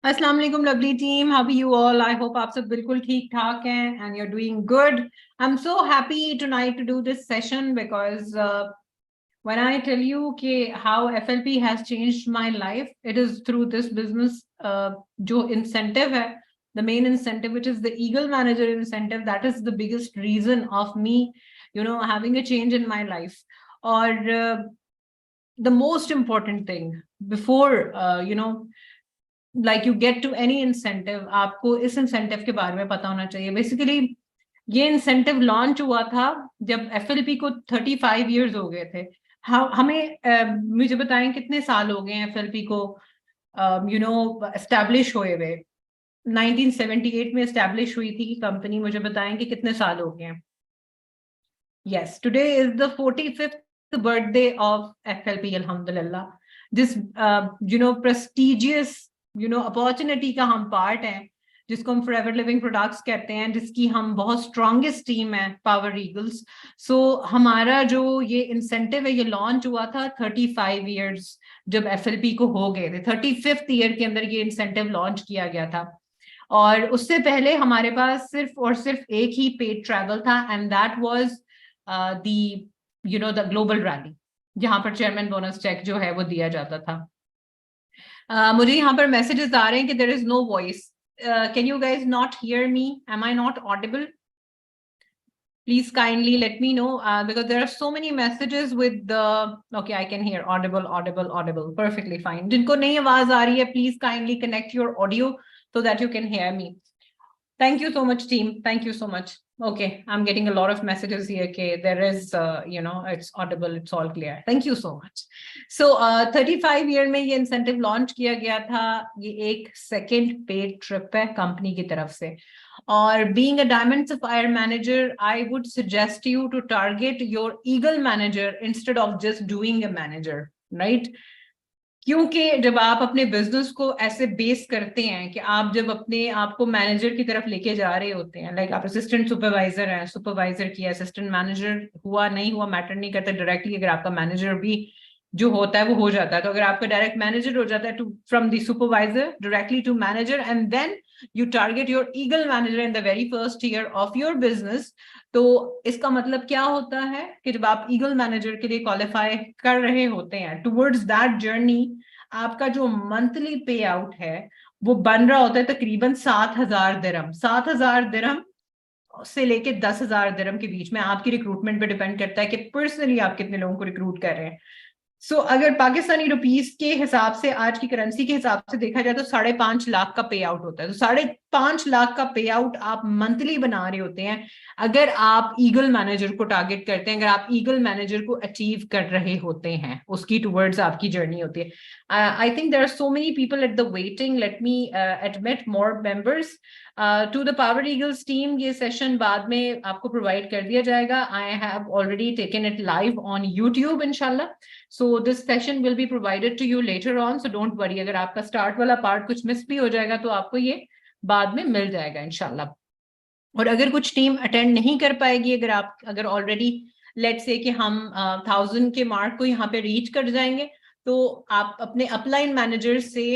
अस्सलाम वालेकुम lovely team, how are you all? I hope आप सब बिल्कुल ठीक ठाक हैं and you are doing good. I am so happy tonight to do this session because when I tell you कि how FLP has changed my life, it is through this business. जो incentive है, the main incentive, which is the Eagle Manager incentive, that is the biggest reason of me, having a change in my life. और the most important thing before, like you get to any incentive, आपको इस incentive के बारे में पता होना चाहिए. Basically, ये इंसेंटिव लॉन्च हुआ था जब एफएलपी को 35 इयर्स हो गए थे. हमें मुझे बताएं कितने साल हो गए हैं एफएलपी को एस्टैब्लिश हुए हुए. 1978 में एस्टैब्लिश हुई थी कि कंपनी. मुझे बताएं कि कितने साल हो गए हैं. Yes, today is the 45th birthday of FLP. अल्हम्दुलिल्लाह, दिस प्रेस्टिजियस अपॉर्चुनिटी का हम पार्ट हैं, जिसको हम फॉरएवर लिविंग प्रोडक्ट्स कहते हैं, जिसकी हम बहुत स्ट्रॉन्गेस्ट टीम है, पावर ईगल्स. सो हमारा जो ये इंसेंटिव है, ये लॉन्च हुआ था 35 इयर्स जब एफएलपी को हो गए थे. 35th ईयर के अंदर ये इंसेंटिव लॉन्च किया गया था. और उससे पहले हमारे पास सिर्फ और सिर्फ एक ही पेड ट्रैवल था, and that was the global rally, जहां पर चेयरमैन बोनस चेक जो है वो दिया जाता था. मुझे यहाँ पर मैसेजेस आ रहे हैं कि there is no voice. Can you guys not hear me? Am I not audible? Please kindly let me know, because there are so many messages with the. Okay, I can hear audible, audible, audible. Perfectly fine. जिनको नहीं आवाज आ रही है, please kindly connect your audio so that you can hear me. Thank you so much, team. Thank you so much. Okay, I'm getting a lot of messages here. Okay, there is, it's audible, it's all clear. Thank you so much. So, 35 year में ये incentive launch किया गया था. ये एक second paid trip है company की तरफ से. और being a Diamond Sapphire manager, I would suggest you to target your Eagle manager instead of just doing a manager, right? क्योंकि जब आप अपने बिजनेस को ऐसे बेस करते हैं कि आप जब अपने आप को मैनेजर की तरफ लेके जा रहे होते हैं, लाइक आप असिस्टेंट सुपरवाइजर हैं, सुपरवाइजर की असिस्टेंट मैनेजर हुआ नहीं हुआ मैटर नहीं करता. डायरेक्टली अगर आपका मैनेजर भी जो होता है वो हो जाता है, तो अगर आपका डायरेक्ट मैनेजर हो जाता है to from the supervisor directly to manager, and then you target your eagle manager in the very first year of your business. तो इसका मतलब क्या होता है कि जब आप ईगल मैनेजर के लिए क्वालिफाई कर रहे होते हैं, टुवर्ड्स दैट जर्नी आपका जो मंथली पे आउट है वो बन रहा होता है तकरीबन 7,000 दिरहम. 7,000 दिरहम से लेके 10,000 दिरहम के बीच में. आपकी रिक्रूटमेंट पे डिपेंड करता है कि पर्सनली आप कितने लोगों को रिक्रूट कर रहे हैं. सो अगर पाकिस्तानी रुपीस के हिसाब से, आज की करेंसी के हिसाब से देखा जाए तो 5.5 लाख का पे आउट होता है. तो 5.5 लाख का पे आउट आप मंथली बना रहे होते हैं अगर आप ईगल मैनेजर को टारगेट करते हैं, अगर आप ईगल मैनेजर को अचीव कर रहे होते हैं. उसकी टुवर्ड्स आपकी जर्नी होती है. I think there are so many people at the waiting. Let me admit more members to the Power Eagles team. ये सेशन बाद में आपको प्रोवाइड कर दिया जाएगा. I have already taken it live on YouTube इंशाल्लाह. So this session will be provided to you later on, so don't worry. अगर आपका स्टार्ट वाला पार्ट कुछ मिस भी हो जाएगा तो आपको ये बाद में मिल जाएगा इंशाल्लाह. और अगर कुछ टीम अटेंड नहीं कर पाएगी, अगर ऑलरेडी लेट्स से कि हम 1000 के मार्क को यहाँ पे रीच कर जाएंगे, तो आप अपने अपलाइन मैनेजर से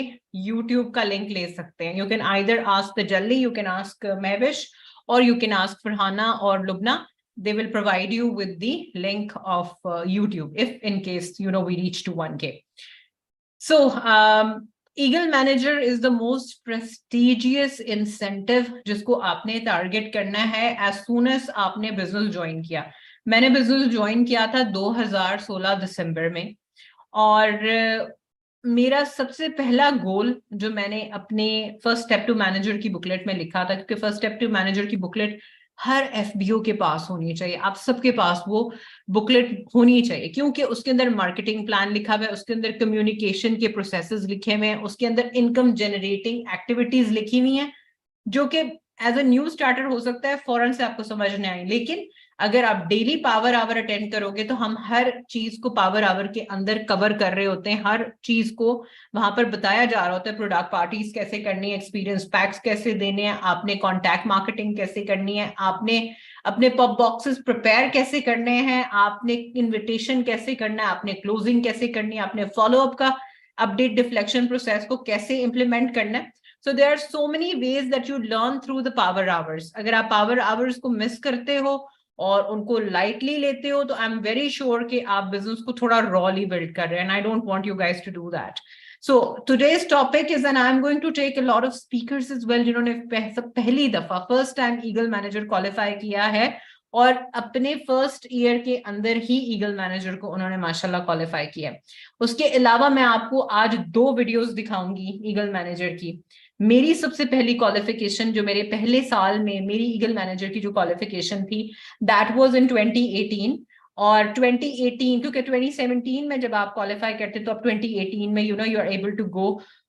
यूट्यूब का लिंक ले सकते हैं. You can either ask Tajalli, you can ask Mahvish, और यू कैन आस्क फरहाना और Lubna. They will provide you with the link of YouTube if in case we reach to 1K. So Eagle Manager is the most prestigious incentive जिसको आपने target करना है as soon as आपने business join किया. मैंने business join किया था 2016 दिसंबर में, और मेरा सबसे पहला गोल जो मैंने अपने फर्स्ट स्टेप टू मैनेजर की बुकलेट में लिखा था, क्योंकि फर्स्ट स्टेप टू मैनेजर की बुकलेट हर एफबीओ के पास होनी चाहिए, आप सबके पास वो बुकलेट होनी चाहिए, क्योंकि उसके अंदर मार्केटिंग प्लान लिखा हुआ है, उसके अंदर कम्युनिकेशन के प्रोसेसेस लिखे हुए हैं, उसके अंदर इनकम जनरेटिंग एक्टिविटीज लिखी हुई हैं, जो कि एज अ न्यू स्टार्टर हो सकता है फौरन से आपको समझ नहीं आए, लेकिन अगर आप डेली पावर आवर अटेंड करोगे तो हम हर चीज को पावर आवर के अंदर कवर कर रहे होते हैं. हर चीज को वहां पर बताया जा रहा होता है. प्रोडक्ट पार्टीज कैसे करनी है, एक्सपीरियंस पैक्स कैसे देने हैं, आपने कॉन्टैक्ट मार्केटिंग कैसे करनी है, आपने अपने पॉप बॉक्सेस प्रिपेयर कैसे करने हैं, आपने इन्विटेशन कैसे करना है, आपने क्लोजिंग कैसे करनी है, आपने फॉलोअप का अपडेट डिफ्लेक्शन प्रोसेस को कैसे इंप्लीमेंट करना है. So there are so many ways that you learn through the power hours. अगर आप power hours को miss करते हो और उनको lightly लेते हो तो I'm very sure कि आप business को थोड़ा rawly build कर रहे हैं, and I don't want you guys to do that. So today's topic is, and I'm going to take a lot of speakers as well जिन्होंने पहली दफा first time Eagle Manager qualify किया है और अपने फर्स्ट ईयर के अंदर ही eagle manager को उन्होंने माशाल्लाह क्वालिफाई किया। उसके अलावा मैं आपको आज 2 वीडियोस दिखाऊंगी ईगल मैनेजर की। मेरी सबसे पहली क्वालिफिकेशन जो मेरे पहले साल में मेरी ईगल मैनेजर की जो क्वालिफिकेशन थी दैट वाज इन 2018। और 2018 क्योंकि 2017 में जब आप क्वालिफाई करते तो आप 2018 में you are able to go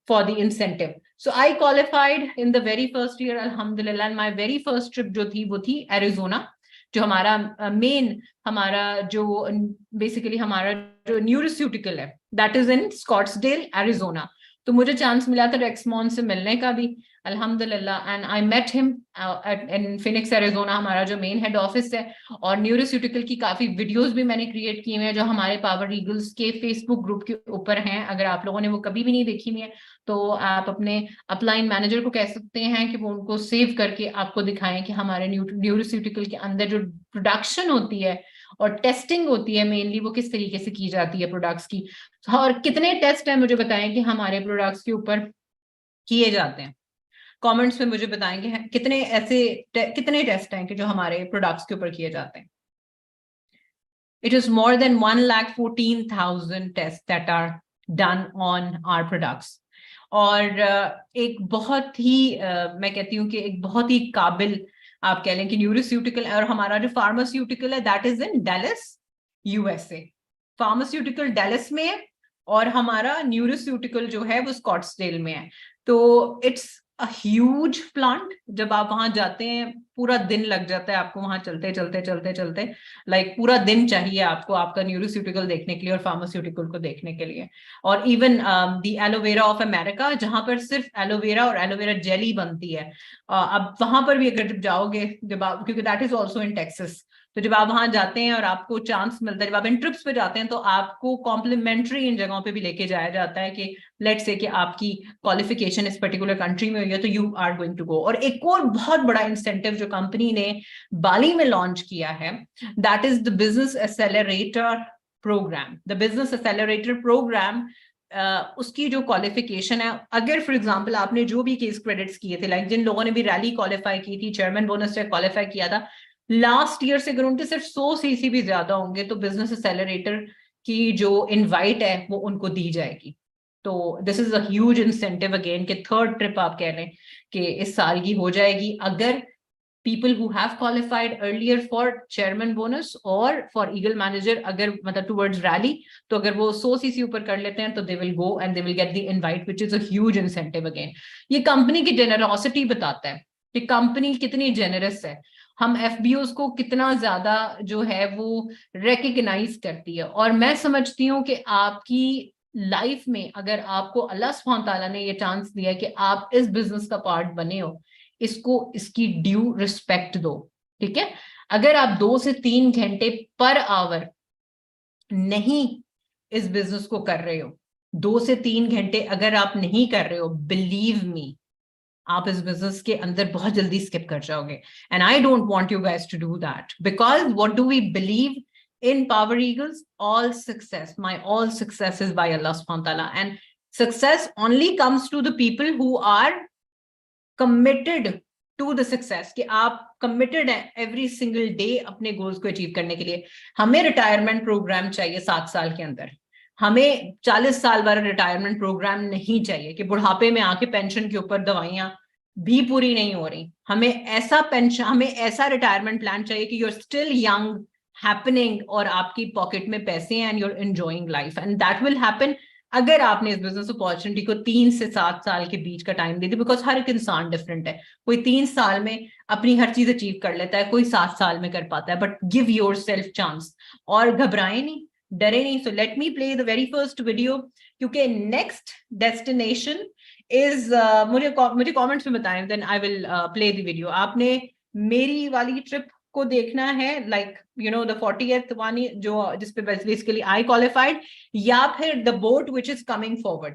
for the incentive. So I qualified in the very first year अल्हम्दुलिल्लाह। माय वेरी फर्स्ट ट्रिप जो थी वो थी एरिजोना, जो हमारा मेन हमारा जो बेसिकली हमारा जो न्यूरोस्यूटिकल है that is in Scottsdale Arizona. तो मुझे चांस मिला था रेक्समॉन से मिलने का भी अल्हम्दुलिल्लाह, and I met him in Phoenix Arizona, हमारा जो मेन हेड ऑफिस है। और न्यूरोस्यूटिकल की काफी वीडियोस भी मैंने क्रिएट की हुई हैं जो हमारे पावर ईगल्स के फेसबुक ग्रुप के ऊपर हैं। अगर आप लोगों ने वो कभी भी नहीं देखी हुई है तो आप अपने अपलाइन मैनेजर को कह सकते हैं कि वो उनको सेव करके आपको दिखाएं कि हमारे न्यूरोस्यूटिकल के अंदर जो प्रोडक्शन होती है और टेस्टिंग होती है मेनली वो किस तरीके से की जाती है प्रोडक्ट्स की, और कितने टेस्ट है मुझे बताएं कि हमारे प्रोडक्ट्स के ऊपर किए जाते हैं। कमेंट्स में मुझे बताएंगे कितने ऐसे कितने टेस्ट हैं कि जो हमारे प्रोडक्ट्स के ऊपर किए जाते हैं। It is more than 1,14,000 tests that are done on our products. और एक बहुत ही मैं कहती हूँ कि एक बहुत ही काबिल आप कह लें कि न्यूरोस्यूटिकल, और हमारा जो फार्मास्यूटिकल है that is in Dallas USA. Pharmaceutical Dallas में है और हमारा न्यूरोस्यूटिकल जो है वो स्कॉट्सडेल में है। तो इट्स अ ह्यूज प्लांट। जब आप वहां जाते हैं पूरा दिन लग जाता है आपको वहां चलते चलते चलते चलते, लाइक पूरा दिन चाहिए आपको आपका न्यूरोस्यूटिकल देखने के लिए और फार्मास्यूटिकल को देखने के लिए। और even the aloe vera of America जहां पर सिर्फ एलोवेरा और एलोवेरा जेली बनती है, अब वहां पर भी अगर जब जाओगे जब आप, क्योंकि that is also in Texas, तो जब आप वहां जाते हैं और आपको चांस मिलता है जब आप इन ट्रिप्स पे जाते हैं तो आपको कॉम्प्लीमेंट्री इन जगहों पे भी लेके जाया जाता है कि लेट्स से कि आपकी क्वालिफिकेशन इस पर्टिकुलर कंट्री में हुई है तो you are going to go. और एक और बहुत बड़ा इंसेंटिव जो कंपनी ने बाली में लॉन्च किया है that is the business accelerator program. The business accelerator program उसकी जो क्वालिफिकेशन है, अगर फॉर एग्जांपल आपने जो भी केस क्रेडिट्स किए थे, लाइक जिन लोगों ने भी रैली क्वालिफाई की थी, चेयरमैन बोनस से क्वालिफाई किया था लास्ट ईयर से, अगर उनके सिर्फ 100 सीसी भी ज्यादा होंगे तो बिजनेस एक्सेलरेटर की जो इनवाइट है वो उनको दी जाएगी। तो this is a huge incentive again कि थर्ड ट्रिप आप कह रहे हैं कि इस साल की हो जाएगी अगर people who have qualified earlier for chairman bonus or for eagle manager अगर मतलब towards rally, तो अगर वो 100 सीसी ऊपर कर लेते हैं तो they will go and they will get the invite which is a huge incentive again। ये कंपनी की जेनरोसिटी बताता है कि कंपनी कितनी जेनरस है, हम एफबीओस को कितना ज्यादा जो है वो रिकग्नाइज करती है। और मैं समझती हूँ कि आपकी लाइफ में अगर आपको अल्लाह सुब्हान तआला ने ये चांस दिया कि आप इस बिजनेस का पार्ट बने हो, इसको इसकी ड्यू रिस्पेक्ट दो, ठीक है। अगर आप 2 से 3 घंटे पर आवर नहीं इस बिजनेस को कर रहे हो, 2 से 3 घंटे अगर आप नहीं कर रहे हो, बिलीव मी आप इस बिजनेस के अंदर बहुत जल्दी स्किप कर जाओगे। And I don't want you guys to do that because what do we believe in Power Eagles, all success, my all success is by Allah subhanahu wa ta'ala, and success only comes to the people who are committed to the success, कि आप committed हैं every single day अपने goals को achieve करने के लिए। हमें retirement program चाहिए 7 साल के अंदर, हमें 40 साल वाला रिटायरमेंट प्रोग्राम नहीं चाहिए कि बुढ़ापे में आके पेंशन के ऊपर दवाइयां भी पूरी नहीं हो रही। हमें ऐसा पेंशन, हमें ऐसा रिटायरमेंट प्लान चाहिए कि you are still young happening और आपकी पॉकेट में पैसे हैं and you are enjoying life, and that will happen अगर आपने इस बिजनेस अपॉर्चुनिटी को 3 से 7 साल के बीच का टाइम दे दी। बिकॉज हर एक इंसान डिफरेंट है, कोई 3 साल में अपनी हर चीज अचीव कर लेता है, कोई 7 साल में कर पाता है, but give yourself chance और घबराए नहीं, डरे नहीं। So let me play the very first video, क्योंकि नेक्स्ट डेस्टिनेशन इज मुझे कमेंट्स में बताएं, then I will play the video. आपने मेरी वाली ट्रिप को देखना है, like you know the 40th one जो जिसपे बेसिकली आई क्वालिफाइड, या फिर the boat which is coming forward.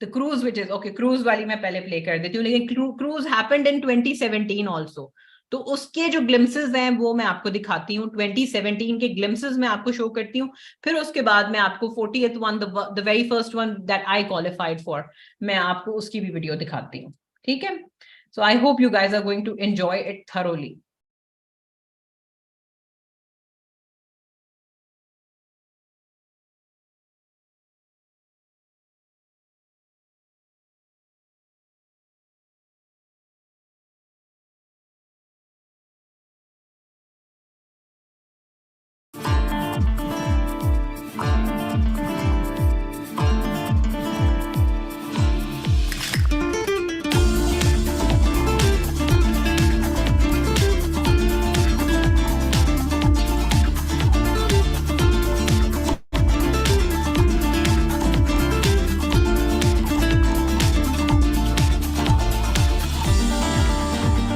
The cruise, which is okay, cruise वाली मैं पहले play कर देती हूँ, लेकिन cruise happened in 2017 also. तो उसके जो glimpses हैं वो मैं आपको दिखाती हूँ. 2017 के glimpses मैं आपको show करती हूँ. फिर उसके बाद मैं आपको 40th one, the very first one that I qualified for, मैं आपको उसकी भी video दिखाती हूँ. ठीक है? So I hope you guys are going to enjoy it thoroughly.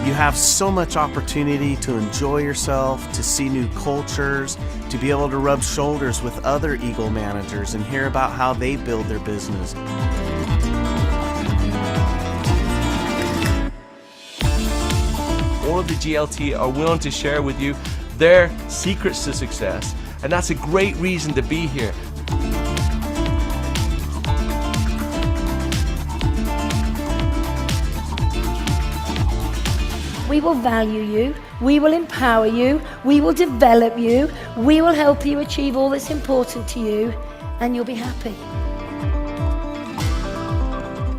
You have so much opportunity to enjoy yourself, to see new cultures, to be able to rub shoulders with other Eagle managers and hear about how they build their business. All of the GLT are willing to share with you their secrets to success, and that's a great reason to be here. We will value you, we will empower you, we will develop you, we will help you achieve all that's important to you, and you'll be happy.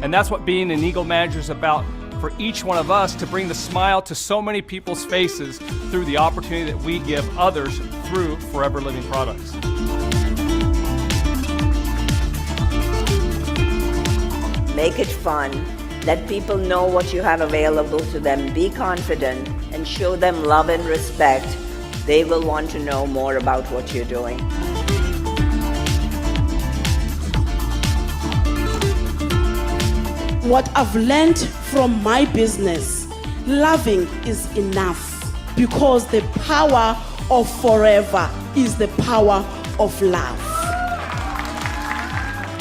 And that's what being an Eagle Manager is about for each one of us, to bring the smile to so many people's faces through the opportunity that we give others through Forever Living products. Make it fun. Let people know what you have available to them. Be confident and show them love and respect. They will want to know more about what you're doing. What I've learned from my business, loving is enough, because the power of forever is the power of love.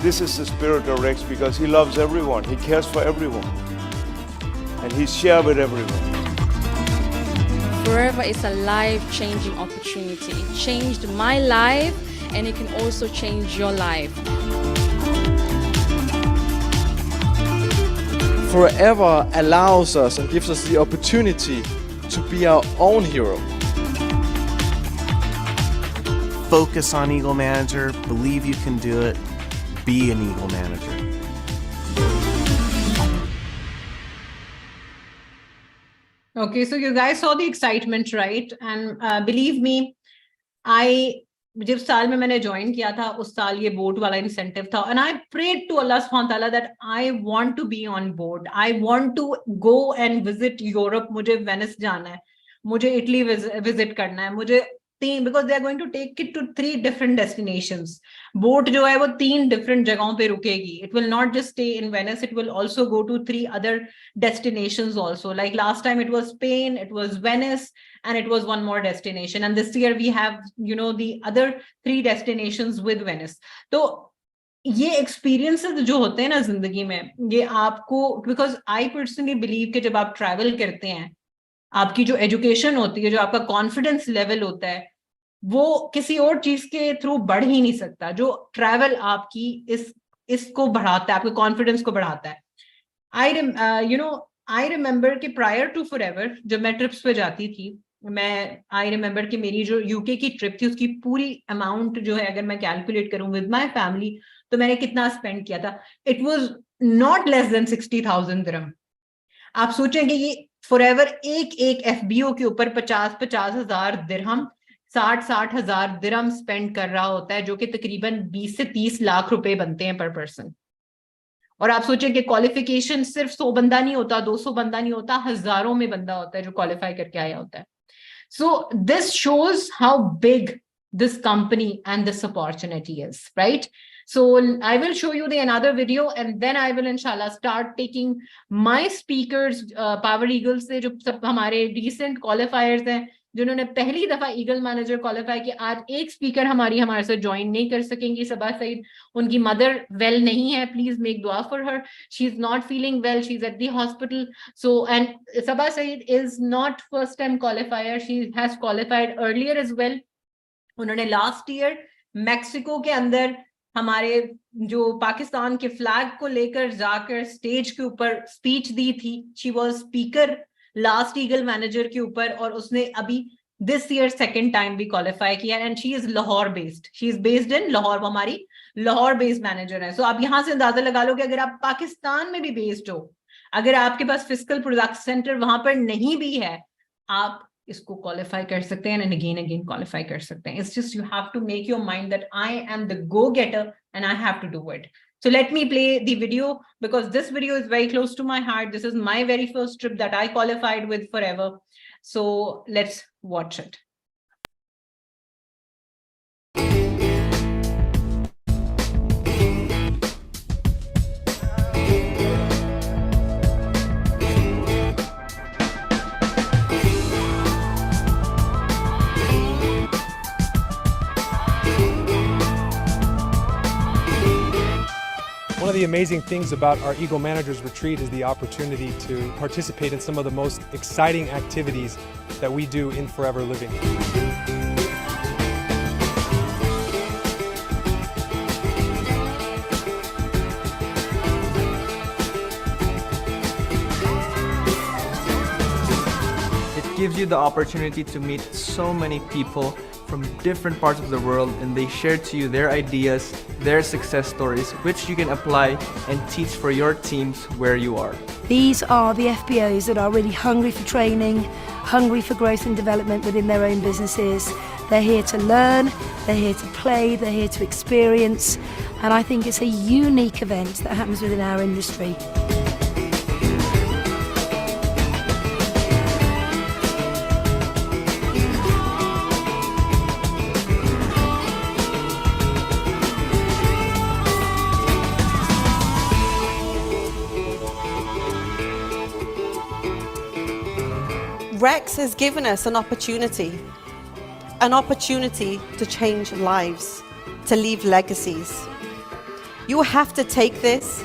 This is the spirit of Rex, because he loves everyone, he cares for everyone, and he shares with everyone. Forever is a life-changing opportunity. It changed my life, and it can also change your life. Forever allows us and gives us the opportunity to be our own hero. Focus on Eagle Manager, believe you can do it, be an Eagle Manager. Okay, so you guys saw the excitement, right? And believe me, जब साल में मैंने join किया था, उस साल ये boat वाला इंसेंटिव था, and I prayed to Allah subhanahu wa ta'ala that I want to be on board. I want to go and visit Europe. मुझे वेनिस जाना है, मुझे इटली विजिट करना है, मुझे because they are going to take it to 3 different destinations. Boat जो है वो 3 different जगहों पे रुकेगी. It will not just stay in Venice. It will also go to 3 other destinations also. Like last time it was Spain, it was Venice, and it was one more destination. And this year we have, you know, the other 3 destinations with Venice. तो ये experiences जो होते हैं ना जिंदगी में, ये आपको, because I personally believe कि जब आप travel करते हैं, आपकी जो एजुकेशन होती है, जो आपका कॉन्फिडेंस लेवल होता है, वो किसी और चीज के थ्रू बढ़ ही नहीं सकता. जो ट्रैवल आपकी इसको बढ़ाता है, आपके कॉन्फिडेंस को बढ़ाता है. आई रिमेम्बर कि प्रायर टू फॉरएवर जब मैं ट्रिप्स पे जाती थी, आई रिमेम्बर कि मेरी जो यूके की ट्रिप थी उसकी पूरी अमाउंट जो है, अगर मैं कैलकुलेट करूं विद माय फैमिली, तो मैंने कितना स्पेंड किया था. It was not less than 60,000 दिरहम. आप सोचेंगे ये फॉरएवर एक एफबीओ के ऊपर 50,000 दिरहम, 60,000 दिरहम स्पेंड कर रहा होता है, जो कि तकरीबन 20 से 30 लाख रुपए बनते हैं पर पर्सन. और आप सोचें कि क्वालिफिकेशन सिर्फ 100 बंदा नहीं होता, 200 बंदा नहीं होता, हजारों में बंदा होता है जो क्वालिफाई करके आया होता है. So this shows how big this company and this opportunity is, right? So I will show you the another video, and then I will inshallah start taking my speakers, Power Eagles से जो सब हमारे recent qualifiers हैं, जिन्होंने पहली दफा eagle manager qualify किया। आज एक स्पीकर हमारे साथ ज्वाइन नहीं कर सकेंगी, सबा सईद, उनकी मदर वेल नहीं है, प्लीज मेक दुआ for her, she is not feeling well, she is at the hospital. So and Saba Saeed is not first time qualifier, she has qualified earlier as well. उन्होंने लास्ट ईयर मैक्सिको के अंदर हमारे जो पाकिस्तान के flag को लेकर जाकर स्टेज के ऊपर स्पीच दी थी। She was speaker last eagle manager के ऊपर, और उसने अभी दिस ईयर सेकंड टाइम भी क्वालिफाई किया। And she is Lahore based, she is based in Lahore, वो हमारी लाहौर बेस्ड मैनेजर है। सो आप यहां से अंदाजा लगा लो कि अगर आप पाकिस्तान में भी बेस्ड हो, अगर आपके पास फिजिकल प्रोडक्ट सेंटर वहां पर नहीं भी है, आप इसको क्वालिफाई कर सकते हैं एंड अगेन क्वालिफाई कर सकते हैं। It's just you have to make your mind that I am the go getter and I have to do it. So let me play the video, because this video is very close to my heart. This is my very first trip that I qualified with Forever. So let's watch it. One of the amazing things about our Eagle Managers Retreat is the opportunity to participate in some of the most exciting activities that we do in Forever Living. It gives you the opportunity to meet so many people from different parts of the world, and they share to you their ideas, their success stories, which you can apply and teach for your teams where you are. These are the FBOs that are really hungry for training, hungry for growth and development within their own businesses. They're here to learn, they're here to play, they're here to experience, and I think it's a unique event that happens within our industry. Rex has given us an opportunity to change lives, to leave legacies. You have to take this,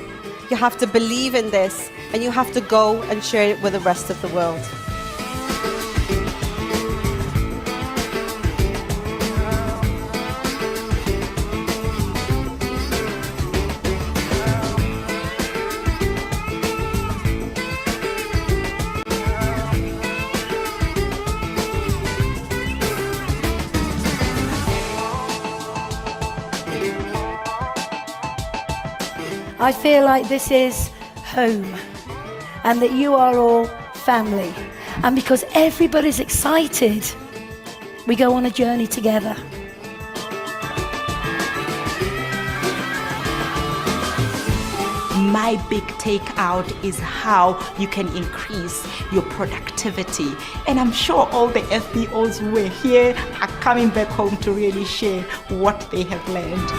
you have to believe in this, and you have to go and share it with the rest of the world. I feel like this is home and that you are all family. And because everybody's excited, we go on a journey together. My big takeout is how you can increase your productivity. And I'm sure all the FBOs who are here are coming back home to really share what they have learned.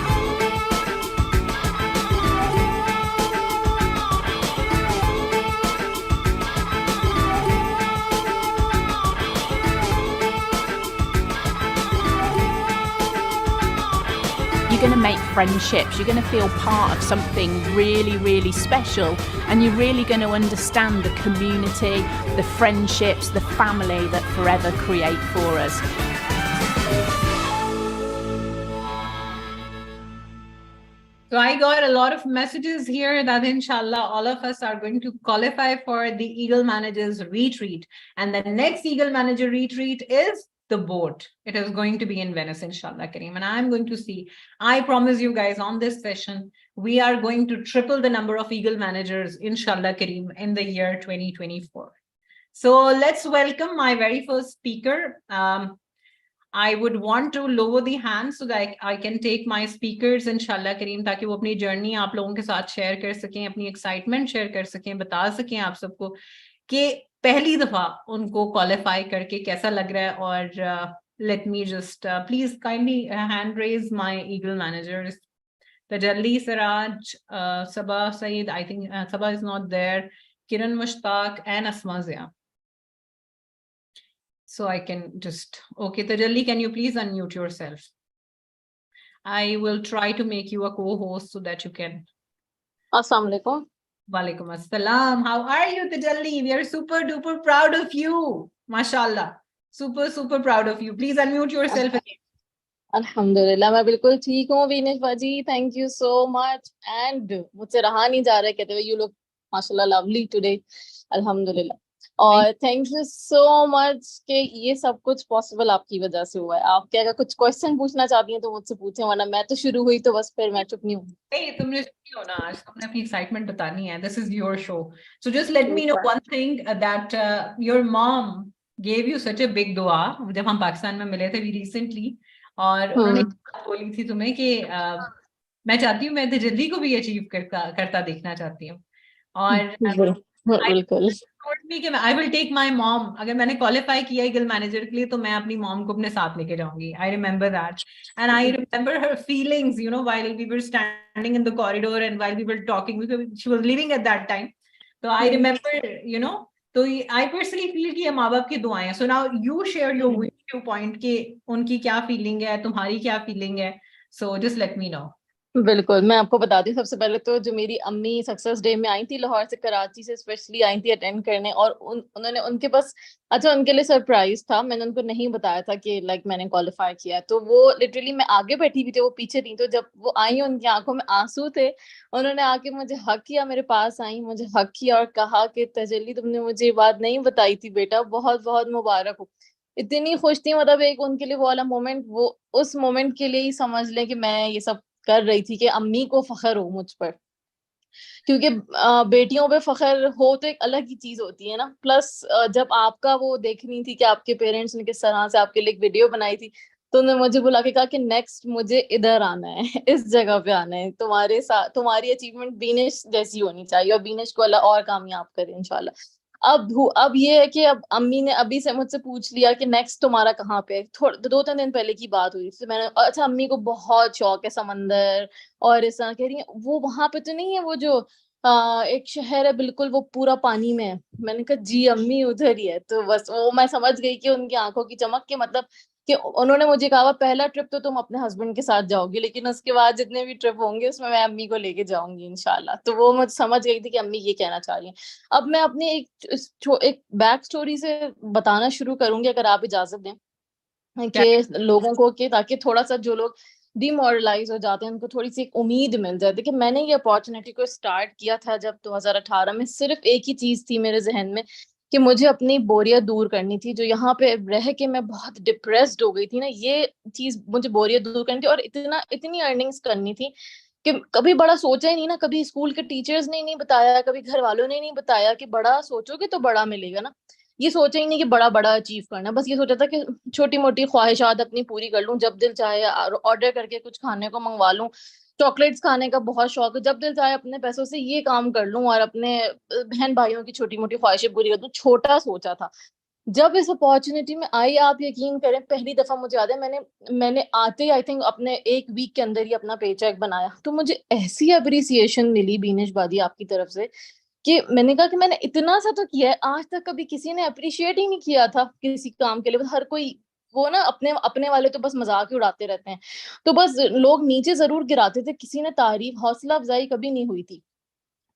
You're going to make friendships, you're going to feel part of something really, really special, and you're really going to understand the community, the friendships, the family that Forever create for us. So I got a lot of messages here that inshallah all of us are going to qualify for the Eagle Managers Retreat. And the next Eagle Manager Retreat is the boat. It is going to be in Venice, inshallah Kareem. And I'm going to see, I promise you guys, on this session, we are going to triple the number of Eagle Managers, inshallah Kareem, in the year 2024. So let's welcome my very first speaker. I would want to lower the hand so that I can take my speakers, inshallah Kareem, ताकि वो अपनी journey आप लोगों के साथ share कर सकें, अपनी excitement share कर सकें, बता सकें आप सबको कि पहली दफा उनको qualify करके कैसा लग रहा है. और let me just please kindly hand raise my Eagle managers. Tajalli Siraj, Sabah Saeed, I think Sabah is not there, Kiran Mushtaq and Asma Zia. so I can just, okay, Tajalli, can you please unmute yourself? I will try to make you a co-host so that you can. Assalamu alaikum. Walaikum assalam. How are you, Tajalli? We are super duper proud of you. Mashallah. Super, super proud of you. Please unmute yourself again. अल्हम्दुलिल्लाह मैं बिल्कुल ठीक हूँ बीनेश बाजी, thank you so much. And मुझसे रहा नहीं जा रहा है कहते हुए यू लुक माशाल्लाह लवली टुडे, अल्हम्दुलिल्लाह। और थैंक यू सो मच कि ये सब कुछ पॉसिबल आपकी वजह से हुआ है। आप क्या अगर कुछ क्वेश्चन पूछना चाहती हैं तो मुझसे पूछें, वरना मैं तो शुरू हुई तो बस फिर मैं चुप नहीं हूँ। Hey, तुमने सुनी हो ना, आज तुमने अपनी एक्साइटमेंट बतानी है। This is your show. So just let me know one thing that your mom gave you such a big dua जब हम पाकिस्तान में मिले थे recently, और उन्होंने बोली थी तुम्हें कि मैं चाहती हूँ मैं जल्दी को भी अचीव करता देखना चाहती हूँ। और बिल्कुल I will take my mom. अगर मैंने क्वालिफाई किया ईगल मैनेजर के लिए तो मैं अपनी मॉम को अपने साथ लेके जाऊंगी। I remember that, and I remember her feelings, you know, while we were standing in the corridor and while we were talking, because she was leaving at that time. So I remember, you know, तो I personally feel कि ये माँ बाप की दुआएं हैं। So now you share your viewpoint कि उनकी क्या फीलिंग है, तुम्हारी क्या फीलिंग है। So just let me know. बिल्कुल, मैं आपको बताती हूँ। सबसे पहले तो जो मेरी अम्मी सक्सेस डे में आई थी लाहौर से, कराची से स्पेशली आई थी अटेंड करने, और उन्होंने उनके पास अच्छा उनके लिए सरप्राइज था, मैंने उनको नहीं बताया था कि लाइक मैंने क्वालिफाई किया। तो वो लिटरली मैं आगे बैठी हुई थी, वो पीछे थी, तो जब वो आई उनकी आंखों में आंसू थे, उन्होंने आके मुझे हक किया, मेरे पास आई, मुझे हक किया और कहा कि तजल्ली तुमने मुझे ये बात नहीं बताई थी बेटा, बहुत बहुत मुबारक हो। इतनी खुश थी, मतलब एक उनके लिए वो वाला मोमेंट, वो उस मोमेंट के लिए ही समझ लें कि मैं ये सब कर रही थी कि अम्मी को फख्र हो मुझ पर, क्योंकि बेटियों पे फख्र हो तो एक अलग ही चीज होती है ना। प्लस जब आपका वो देखनी थी कि आपके पेरेंट्स ने किस तरह से आपके लिए एक वीडियो बनाई थी, तो उन्होंने मुझे बुला के कहा कि नेक्स्ट मुझे इधर आना है, इस जगह पे आना है, तुम्हारे साथ तुम्हारी अचीवमेंट बीनेश जैसी होनी चाहिए और बीनेश को अल्लाह और कामयाब करे इंशाल्लाह। अब ये है कि अब अम्मी ने अभी से मुझसे पूछ लिया कि नेक्स्ट तुम्हारा कहाँ पे है। 2-3 दिन पहले की बात हुई थी, मैंने अच्छा अम्मी को बहुत शौक है समंदर और इस तरह, कह रही है वो वहां पे तो नहीं है वो जो एक शहर है बिल्कुल वो पूरा पानी में है। मैंने कहा जी अम्मी उधर ही है। तो बस वो मैं समझ गई कि उनकी आंखों की चमक के मतलब कि उन्होंने मुझे कहा पहला ट्रिप तो तुम अपने हस्बैंड के साथ जाओगी, लेकिन उसके बाद जितने भी ट्रिप होंगे उसमें मैं अम्मी को लेके जाऊंगी इंशाल्लाह। तो वो मुझे समझ गई थी कि अम्मी ये कहना चाह रही हैं। अब मैं अपनी एक बैक स्टोरी से बताना शुरू करूंगी अगर आप इजाजत दें कि लोगों को, कि ताकि थोड़ा सा जो लोग डिमोरलाइज हो जाते हैं उनको थोड़ी सी एक उम्मीद मिल जाती है। कि मैंने ये अपॉर्चुनिटी को स्टार्ट किया था जब 2018 में, सिर्फ एक ही चीज थी मेरे जहन में कि मुझे अपनी बोरियत दूर करनी थी। जो यहाँ पे रह के मैं बहुत डिप्रेस्ड हो गई थी ना, ये चीज मुझे बोरियत दूर करनी थी और इतनी अर्निंग्स करनी थी कि कभी बड़ा सोचा ही नहीं ना, कभी स्कूल के टीचर्स ने नहीं बताया, कभी घर वालों ने नहीं बताया कि बड़ा सोचोगे तो बड़ा मिलेगा ना। ये सोचा ही नहीं कि बड़ा बड़ा अचीव करना, बस ये सोचा था कि छोटी मोटी ख्वाहिशात अपनी पूरी कर लूं, जब दिल चाहे ऑर्डर करके कुछ खाने को मंगवा लूं, चॉकलेट्स खाने का बहुत शौक है, जब दिल चाहे अपने पैसों से ये काम कर लूं और अपने बहन भाइयों की छोटी मोटी ख्वाहिशें पूरी कर दूं। छोटा सोचा था। जब इस अपॉर्चुनिटी में आई, आप यकीन करें पहली दफा मुझे याद है मैंने आते ही आई थिंक अपने एक वीक के अंदर ही अपना पे चेक बनाया, तो मुझे ऐसी अप्रिसिएशन मिली बीनेश बादी आपकी तरफ से कि मैंने कहा कि मैंने इतना सा तो किया है, आज तक कभी किसी ने अप्रिशिएट ही नहीं किया था किसी काम के लिए। हर कोई वो ना अपने वाले तो बस मजाक ही उड़ाते रहते हैं, तो बस लोग नीचे जरूर गिराते थे, किसी ने तारीफ हौसला अफजाई कभी नहीं हुई थी।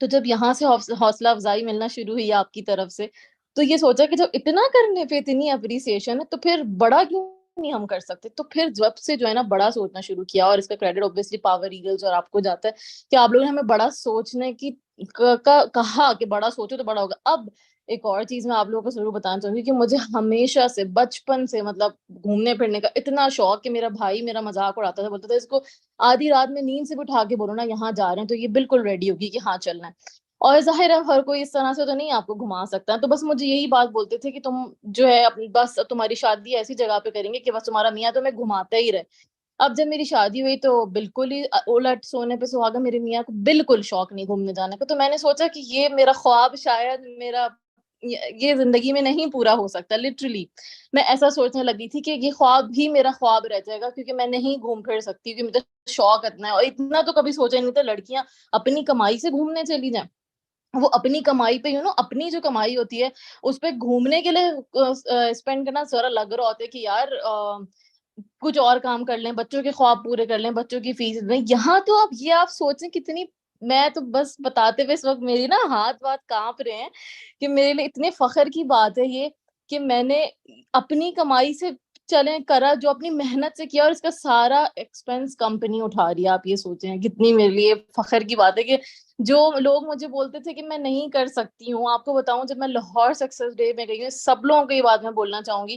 तो जब यहाँ से हौसला अफजाई मिलना शुरू हुई आपकी तरफ से, तो ये सोचा कि जब इतना करने पे इतनी अप्रिसिएशन है तो फिर बड़ा क्यों नहीं हम कर सकते। तो फिर जब से जो है ना बड़ा सोचना शुरू किया, और इसका क्रेडिट ऑब्वियसली पावर ईगल्स और आपको जाता है कि आप लोगों ने हमें बड़ा सोचने की कहा कि बड़ा सोचो तो बड़ा होगा। अब एक और चीज मैं आप लोगों को जरूर बताना चाहूंगी कि मुझे हमेशा से बचपन से मतलब घूमने फिरने का इतना शौक कि मेरा भाई मेरा मजाक उड़ाता था, बोलता था इसको आधी रात में नींद से भी उठा के बोलो ना यहाँ जा रहे हैं तो ये बिल्कुल रेडी होगी कि हाँ चलना है। और जाहिर है हर कोई इस तरह से तो नहीं आपको घुमा सकता, तो बस मुझे यही बात बोलते थे कि तुम जो है अपनी बस तुम्हारी शादी ऐसी जगह पे करेंगे कि बस तुम्हारा मियाँ तुम्हें घुमाता ही रहे। अब जब मेरी शादी हुई तो बिल्कुल ही उलट सोने पे सुहागा, मेरे मियाँ को बिल्कुल शौक नहीं घूमने जाने का। तो मैंने सोचा कि ये मेरा ख्वाब शायद मेरा ये जिंदगी में नहीं पूरा हो सकता। लिटरली मैं ऐसा सोचने लगी थी कि ये ख्वाब भी मेरा ख्वाब रह जाएगा क्योंकि मैं नहीं घूम फिर सकती, क्योंकि मुझे शौक इतना है। और इतना तो कभी सोचा नहीं था लड़कियां अपनी कमाई से घूमने चली जाएं। वो अपनी कमाई पे अपनी जो कमाई होती है उस पे घूमने के लिए स्पेंड करना जरा लग रहा होता है कि यार कुछ और काम कर लें, बच्चों के ख्वाब पूरे कर लें, बच्चों की फीस दें। यहाँ तो आप सोचें कितनी, मैं तो बस बताते हुए इस वक्त मेरी ना हाथ कांप रहे हैं कि मेरे लिए इतने फख्र की बात है ये कि मैंने अपनी कमाई से करा, जो अपनी मेहनत से किया, और इसका सारा एक्सपेंस कंपनी उठा रही है। आप ये सोचें कितनी मेरे लिए फख्र की बात है कि जो लोग मुझे बोलते थे कि मैं नहीं कर सकती हूँ, आपको बताऊं जब मैं लाहौर सक्सेस डे में गई हूँ, सब लोगों को ये बात मैं बोलना चाहूंगी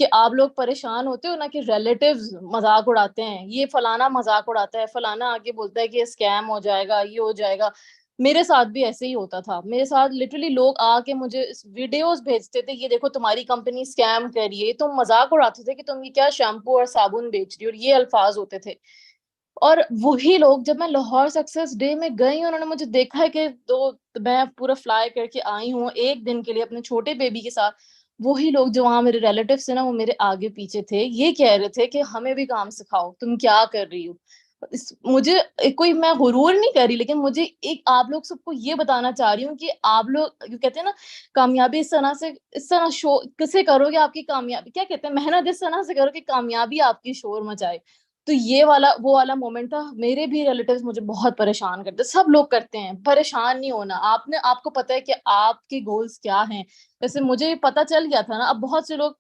कि आप लोग परेशान होते हो ना कि रिलेटिव्स मजाक उड़ाते हैं, ये फलाना मजाक उड़ाता है, फलाना आके बोलता है कि ये स्कैम हो जाएगा, ये हो जाएगा। मेरे साथ भी ऐसे ही होता था। मेरे साथ लिटरली लोग आके मुझे वीडियोस भेजते थे, ये देखो तुम्हारी कंपनी स्कैम कर रही है, तुम मजाक उड़ाते थे कि तुम ये क्या शैम्पू और साबुन बेच रही हो, और ये अल्फाज होते थे। और वही लोग जब मैं लाहौर सक्सेस डे में गई, उन्होंने मुझे देखा है कि मैं पूरा फ्लाई करके आई हूँ एक दिन के लिए अपने छोटे बेबी के साथ, वही लोग जो वहां मेरे रिलेटिव्स थे ना, वो मेरे आगे पीछे थे, ये कह रहे थे कि हमें भी काम सिखाओ, तुम क्या कर रही हो। मुझे कोई, मैं हुरूर नहीं कर रही, लेकिन मुझे एक आप लोग सबको ये बताना चाह रही हूँ कि आप लोग जो कहते हैं ना कामयाबी इस तरह शो किसे करो कि आपकी कामयाबी, क्या कहते हैं, मेहनत इस तरह से करो कि कामयाबी आपकी शोर मचाए। तो ये वाला वो वाला मोमेंट था। मेरे भी रिलेटिव्स मुझे बहुत परेशान करते, सब लोग करते हैं, परेशान नहीं होना। आपको पता है कि आपके गोल्स क्या हैं। जैसे मुझे पता चल गया था ना, अब बहुत से लोग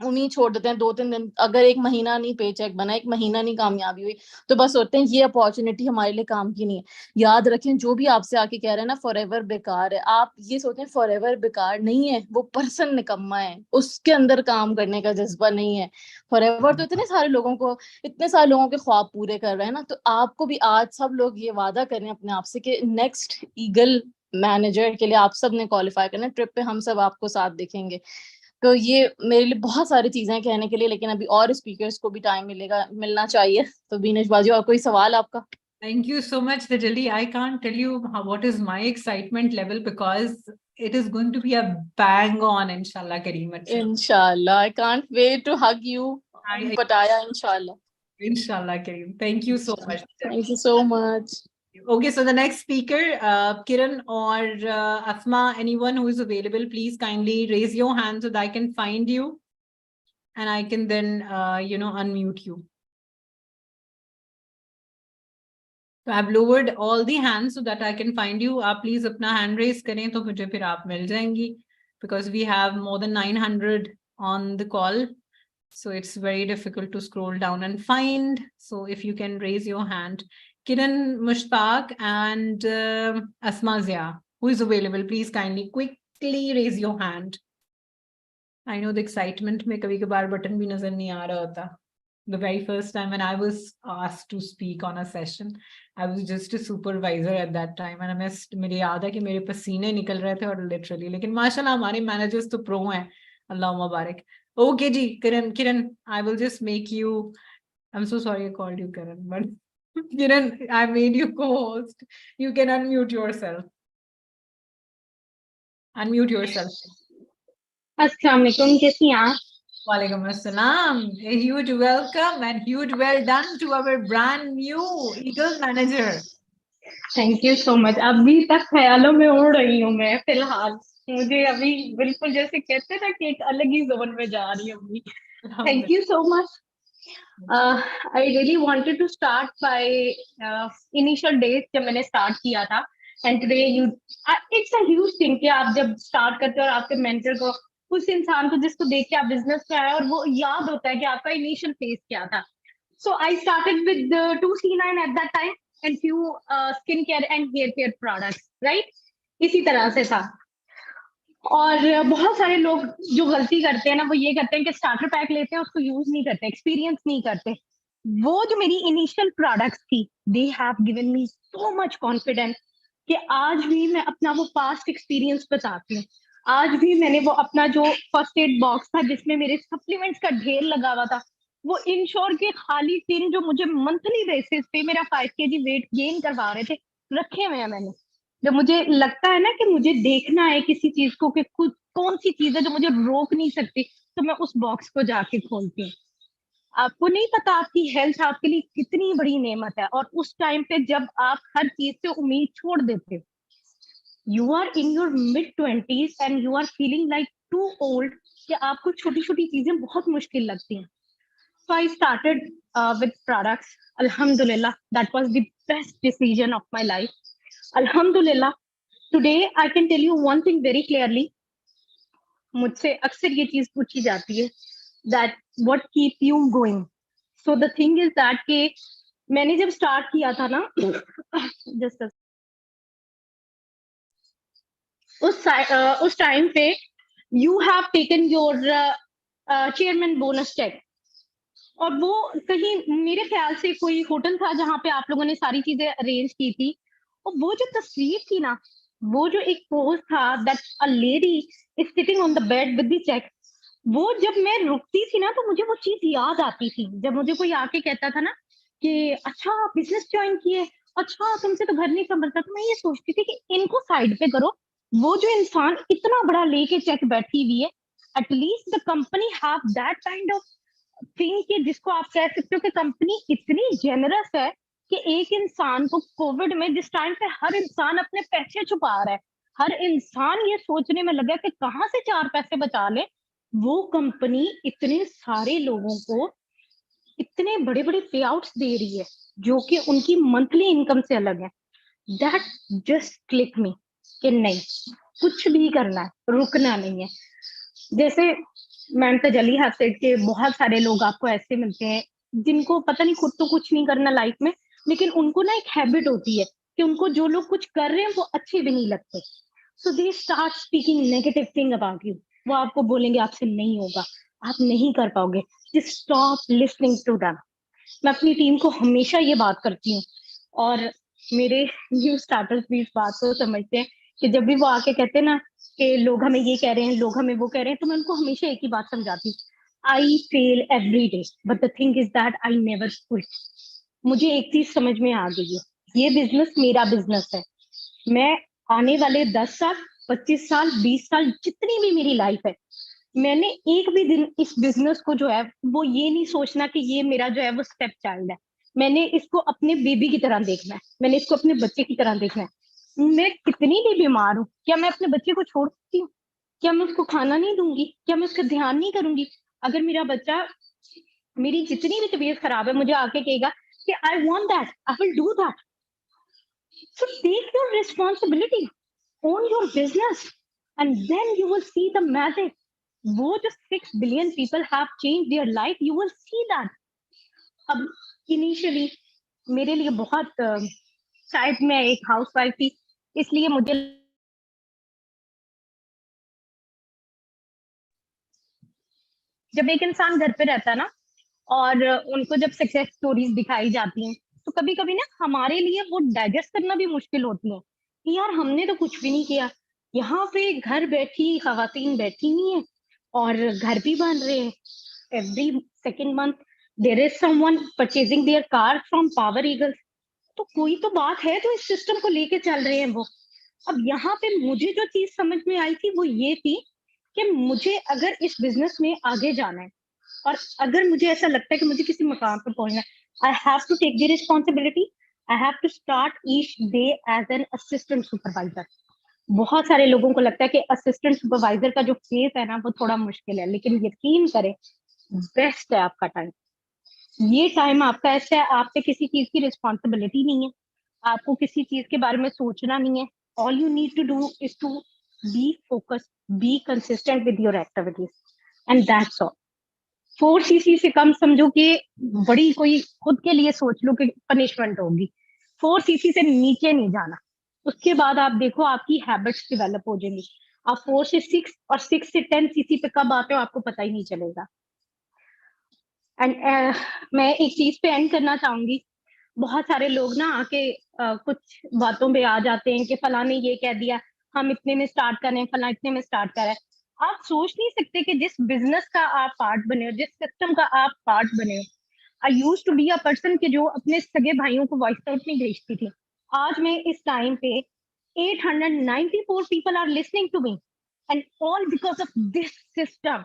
उम्मीद छोड़ देते हैं 2-3 दिन, अगर 1 महीना नहीं पे चेक बना, 1 महीना नहीं कामयाबी हुई, तो बस सोचते हैं ये अपॉर्चुनिटी हमारे लिए काम की नहीं है। याद रखें, जो भी आपसे आके कह रहे हैं ना फॉरएवर बेकार है, आप ये सोचें फॉरएवर बेकार नहीं है, वो पर्सन निकम्मा है, उसके अंदर काम करने का जज्बा नहीं है। फॉरएवर तो इतने सारे लोगों के ख्वाब पूरे कर रहे हैं ना। तो आपको भी आज सब लोग ये वादा करें अपने आप से कि नेक्स्ट ईगल मैनेजर के लिए आप सब ने क्वालिफाई करना। ट्रिप पे हम सब आपको साथ देखेंगे। तो ये मेरे लिए बहुत सारी चीजें कहने के लिए, लेकिन अभी और स्पीकर्स को भी टाइम मिलना चाहिए। तो बीनेश बाजी, और कोई सवाल आपका? Thank you so much, Tajalli. I can't tell you what is my excitement level, because it is going to be a bang on, inshallah Kareem. Inshallah, I can't wait to hug you in Pattaya, inshallah. Inshallah Kareem. Thank you so much. Thank you so much. Okay, so the next speaker, Kiran or Asma, anyone who is available, please kindly raise your hand so that I can find you and I can then, unmute you. So I've lowered all the hands so that I can find you. आप please अपना hand raise करें तो मुझे फिर आप मिल जाएंगी, because we have more than 900 on the call. So it's very difficult to scroll down and find. So if you can raise your hand. Kiran Mushtaq and Asma Zia, who is available, please kindly quickly raise your hand. I know the excitement में कभी कभार button भी नजर नहीं आ रहा होता. The very first time when I was asked to speak on a session, I was just a supervisor at that time, and मेरे याद है कि मेरे पसीने निकल रहे थे और literally, लेकिन माशाल्लाह हमारे managers तो pro हैं, अल्लाह मुबारक. Okay ji, Kiran, I will just make you, I'm so sorry I called you Kiran, but Kiran, I made you co-host. You can unmute yourself. Unmute yourself. Assalamu alaikum, कैसी हैं आप? Walaikum assalam. A huge welcome and huge well done to our brand new Eagle manager. Thank you so much. अभी तक ख्यालों में उड़ रही हूँ मैं फिलहाल. मुझे अभी बिल्कुल जैसे कहते हैं ना कि एक अलग ही जोन में जा रही हूँ अभी. Thank you so much. I really wanted to start by initial days जब मैंने start किया था, and today it's a huge thing कि आप जब start करते हो और आपके mentor को, उस इंसान को जिसको देख के आप बिजनेस में आए और वो याद होता है कि आपका इनिशियल फेज क्या था. So I started with the 2C9 at that time and few skincare and hair care products, right? इसी तरह से था. और बहुत सारे लोग जो गलती करते हैं ना, वो ये करते हैं कि स्टार्टर पैक लेते हैं, उसको यूज नहीं करते, एक्सपीरियंस नहीं करते. वो जो मेरी इनिशियल प्रोडक्ट्स थी, they have given me so much confidence कि आज भी मैं अपना वो पास्ट एक्सपीरियंस बताती हूँ. आज भी मैंने वो अपना जो फर्स्ट एड बॉक्स था जिसमें मेरे सप्लीमेंट्स का ढेर लगा हुआ था, वो इंश्योर के खाली टिन जो मुझे मंथली बेसिस पे मेरा 5 kg वेट गेन करवा रहे थे, रखे हुए हैं मैंने. जब मुझे लगता है ना कि मुझे देखना है किसी चीज को कि कुछ कौन सी चीज है जो मुझे रोक नहीं सकती, तो मैं उस बॉक्स को जाके खोलती हूँ. आपको नहीं पता आपकी हेल्थ आपके लिए कितनी बड़ी नेमत है, और उस टाइम पे जब आप हर चीज से उम्मीद छोड़ देते हो, You are in your mid-20s and you are feeling like too old कि आपको छोटी छोटी चीजें बहुत मुश्किल लगती हैं. So I started with products. Alhamdulillah, that was the best decision of my life. Alhamdulillah, today I can tell you one thing very clearly. मुझसे अक्सर ये चीज पूछी जाती है that what keep you going. So the thing is that कि मैंने जब स्टार्ट किया था ना just उस टाइम पे you have taken your chairman bonus check. और वो कहीं मेरे ख्याल से कोई होटल था जहाँ पे आप लोगों ने सारी चीजें अरेंज की थी. और वो जो तस्वीर थी ना, वो जो एक पोज था that a lady is sitting on the bed with the check, वो जब मैं रुकती थी ना तो मुझे वो चीज याद आती थी. जब मुझे कोई आके कहता था ना कि अच्छा बिजनेस ज्वाइन किए, अच्छा तुमसे तो घर नहीं संभलता, तो मैं ये सोचती थी कि इनको साइड पे करो. वो जो इंसान इतना बड़ा लेके चेक बैठी हुई है, at least the company have that kind of thing कि जिसको आप कह सकते हो कि कंपनी इतनी जेनरस है कि एक इंसान को कोविड में जिस टाइम पे हर इंसान अपने पैसे छुपा रहा है, हर इंसान ये सोचने में लगा कि कहाँ से 4 पैसे बचा ले, वो कंपनी इतने सारे लोगों को इतने बड़े बड़े पे आउट्स दे रही है जो कि उनकी मंथली इनकम से अलग है. दैट जस्ट क्लिक मी कि नहीं, कुछ भी करना है, रुकना नहीं है. जैसे मैम तजली हैव सेड के बहुत सारे लोग आपको ऐसे मिलते हैं जिनको पता नहीं खुद तो कुछ नहीं करना लाइफ में, लेकिन उनको ना एक हैबिट होती है कि उनको जो लोग कुछ कर रहे हैं वो अच्छे भी नहीं लगते. So they start speaking negative thing about you. वो आपको बोलेंगे आपसे नहीं होगा, आप नहीं कर पाओगे. Just stop listening to them. मैं अपनी टीम को हमेशा ये बात करती हूँ, और मेरे न्यू स्टार्टर्स भी इस बात को समझते हैं कि जब भी वो आके कहते हैं ना कि लोग हमें ये कह रहे हैं, लोग हमें वो कह रहे हैं, तो मैं उनको हमेशा एक ही बात समझाती हूँ. I fail every day but the thing is that I never quit. मुझे एक चीज समझ में आ गई है, ये बिजनेस मेरा बिजनेस है. मैं आने वाले 10 साल, 25 साल, 20 साल, जितनी भी मेरी लाइफ है, मैंने एक भी दिन इस बिजनेस को जो है वो ये नहीं सोचना कि ये मेरा जो है वो स्टेप चाइल्ड है. मैंने इसको अपने बेबी की तरह देखना है, मैंने इसको अपने बच्चे की तरह देखना है. मैं कितनी भी बीमार हूँ, क्या मैं अपने बच्चे को छोड़ सकती हूँ? क्या मैं उसको खाना नहीं दूंगी? क्या मैं उसका ध्यान नहीं करूंगी? अगर मेरा बच्चा, मेरी जितनी भी तबीयत खराब है, मुझे आके कहेगा कि I want that, I will do that. So take your responsibility, own your business, and then you will see the magic. वो जो 6 billion people have changed their life, you will see that. अब initially मेरे लिए बहुत शायद मैं एक housewife थी, इसलिए मुझे जब एक इंसान घर पे रहता है ना और उनको जब सक्सेस स्टोरीज दिखाई जाती हैं, तो कभी कभी ना हमारे लिए वो डाइजेस्ट करना भी मुश्किल होती है कि यार हमने तो कुछ भी नहीं किया. यहाँ पे घर बैठी खवातीन बैठी हुई हैं और घर भी बन रहे हैं. Every second month there is someone purchasing their car from Power Eagle. तो कोई तो बात है जो इस सिस्टम को लेके चल रहे हैं वो. अब यहाँ पे मुझे जो चीज समझ में आई थी वो ये थी कि मुझे अगर इस बिजनेस में आगे जाना है और अगर मुझे ऐसा लगता है कि मुझे किसी मकाम पर पहुंचना है, I have to take the responsibility. I have to start each day as an assistant supervisor. बहुत सारे लोगों को लगता है कि असिस्टेंट सुपरवाइजर का जो फेस है ना वो थोड़ा मुश्किल है, लेकिन यकीन करें बेस्ट है आपका टाइम. ये टाइम आपका ऐसा है, आप पे किसी चीज की रिस्पॉन्सिबिलिटी नहीं है, आपको किसी चीज के बारे में सोचना नहीं है. All you need to do is to be focused, be consistent with your activities, and that's all. 4 CC से कम समझो कि बड़ी कोई खुद के लिए सोच लो कि पनिशमेंट होगी. 4 सीसी से नीचे नहीं जाना. उसके बाद आप देखो आपकी हैबिट्स डेवलप हो जाएंगी. आप 4 से 6 और 6 से 10 सीसी पे कब आते हो आपको पता ही नहीं चलेगा. एंड मैं एक चीज पे एंड करना चाहूंगी. बहुत सारे लोग ना आके कुछ बातों पे आ जाते हैं कि फला ने ये कह दिया, हम इतने में स्टार्ट कर रहे हैं, फला इतने में स्टार्ट कर रहा है. आप सोच नहीं सकते कि जिस बिजनेस का आप पार्ट बने हो, जिस सिस्टम का आप पार्ट बने हो. I used to be a person कि जो अपने सगे भाइयों को वॉइस आउट नहीं भेजती थी. आज मैं इस टाइम पे 894 people are listening to me, and all because of this system.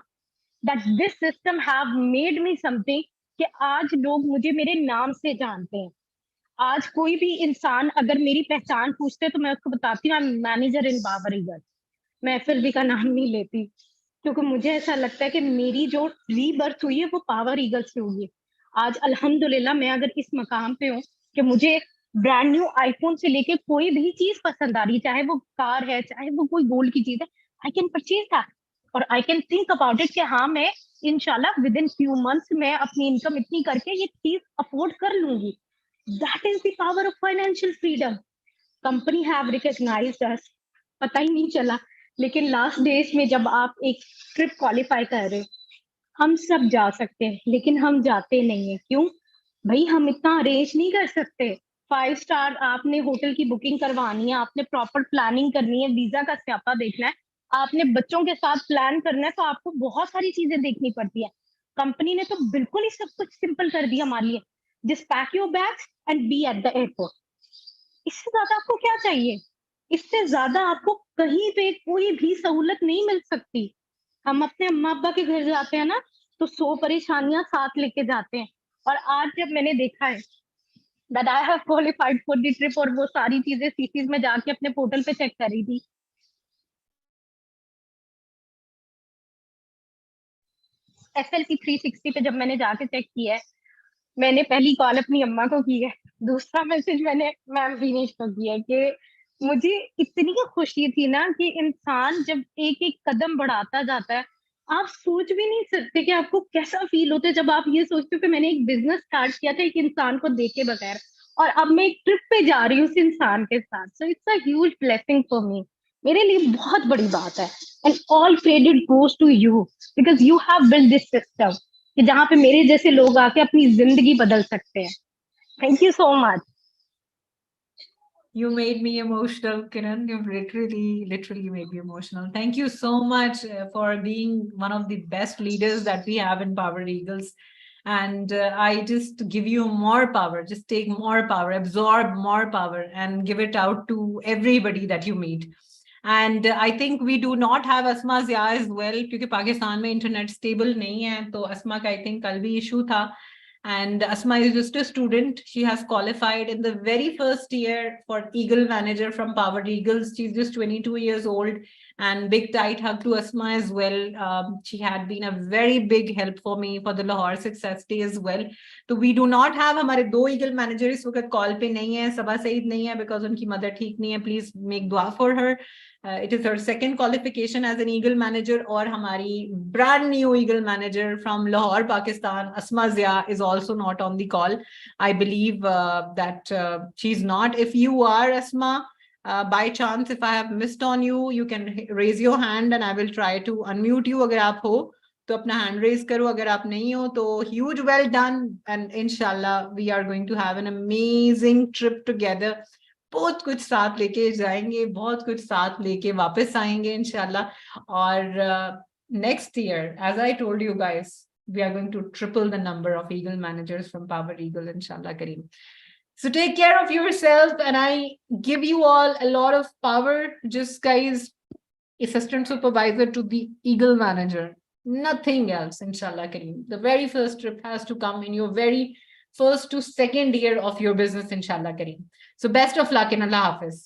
that this system have made me something कि आज लोग मुझे मेरे नाम से जानते हैं. आज कोई भी इंसान अगर मेरी पहचान पूछते तो मैं उसको बताती हूँ, I am manager in power eagle. मैं एफएलबी का नाम नहीं लेती, क्योंकि मुझे ऐसा लगता है कि मेरी जो रीबर्थ हुई है वो पावर ईगल से हुई है। आज अल्हम्दुलिल्लाह मैं अगर इस मकाम पे हूँ कि मुझे ब्रांड न्यू आईफोन से लेके कोई भी चीज पसंद आ रही, चाहे वो कार है, चाहे वो कोई गोल्ड की चीज है, आई कैन परचेज दैट और I can think about it कि हाँ मैं इंशाल्लाह विद इन फ्यू मंथ्स मैं अपनी इनकम इतनी करके ये चीज अफोर्ड कर लूंगी। That is the power of financial freedom. Company have recognized us, पता ही नहीं चला, लेकिन लास्ट डेज में जब आप एक ट्रिप क्वालिफाई कर रहे हो, हम सब जा सकते हैं लेकिन हम जाते नहीं है। क्यों भाई? हम इतना अरेंज नहीं कर सकते। 5 स्टार आपने होटल की बुकिंग करवानी है, आपने प्रॉपर प्लानिंग करनी है, वीजा का स्यापा देखना है, आपने बच्चों के साथ प्लान करना है, तो आपको बहुत सारी चीजें देखनी पड़ती है। कंपनी ने तो बिल्कुल ही सब कुछ सिंपल कर दिया हमारे लिए, just pack your bags and be at the airport. इससे ज्यादा आपको क्या चाहिए? इससे ज्यादा आपको कहीं पे कोई भी सहूलत नहीं मिल सकती। हम अपने अम्मा अब्बा के घर जाते हैं ना, तो 100 परेशानियां साथ लेके जाते हैं। और आज जब मैंने देखा है that I have qualified for the trip और वो सारी चीजें सीसीज में जाके अपने पोर्टल पे चेक कर रही थी, SLP 360 पे जब मैंने जाके चेक किया है, मैंने पहली कॉल अपनी अम्मा को की है, दूसरा मैसेज मैंने मैम विनेश को किया है कि मुझे इतनी खुशी थी ना कि इंसान जब एक एक कदम बढ़ाता जाता है, आप सोच भी नहीं सकते कि आपको कैसा फील होता है जब आप ये सोचते हो कि मैंने एक बिजनेस स्टार्ट किया था एक इंसान को देखे बगैर, और अब मैं एक ट्रिप पे जा रही हूँ उस इंसान के साथ। So it's a huge blessing for me. मेरे लिए बहुत बड़ी बात है। And all credit goes to you because you have build this system कि जहाँ पे मेरे जैसे लोग आके अपनी जिंदगी बदल सकते हैं। Thank you so much. You made me emotional, Kiran. You've literally made me emotional. Thank you so much for being one of the best leaders that we have in Power Eagles. And I just give you more power. Just take more power, absorb more power, and give it out to everybody that you meet. And I think we do not have Asma Zia as well, क्योंकि पाकिस्तान में internet stable नहीं है, तो Asma का I think कल भी issue था. And Asma is just a student. She has qualified in the very first year for Eagle Manager from Power Eagles. She's just 22 years old. And big tight hug to Asma as well. She had been a very big help for me for the Lahore Success Day as well. So we do not have हमारे 2 Eagle Managers इस वक्त call पे नहीं है, सबा सईद नहीं है because उनकी mother ठीक नहीं है. Please make dua for her. It is her second qualification as an Eagle Manager, और हमारी brand new Eagle Manager from Lahore, Pakistan, Asma Zia, is also not on the call. I believe that she's not. If you are Asma, by chance, if I have missed on you, you can raise your hand and I will try to unmute you. अगर आप हो तो अपना hand raise करो, अगर आप नहीं हो तो huge well done, and inshallah we are going to have an amazing trip together. बहुत कुछ साथ लेके जाएंगे, बहुत कुछ साथ लेके वापस आएंगे इंशाल्लाह. और next year, as I told you guys, we are going to triple the number of Eagle Managers from Power Eagle, inshallah kareem. So take care of yourself, and I give you all a lot of power. Just guys, assistant supervisor to the Eagle Manager, nothing else, inshallah kareem. The very first trip has to come in your very first to second year of your business, inshallah kareem. So best of luck in Allah Hafiz.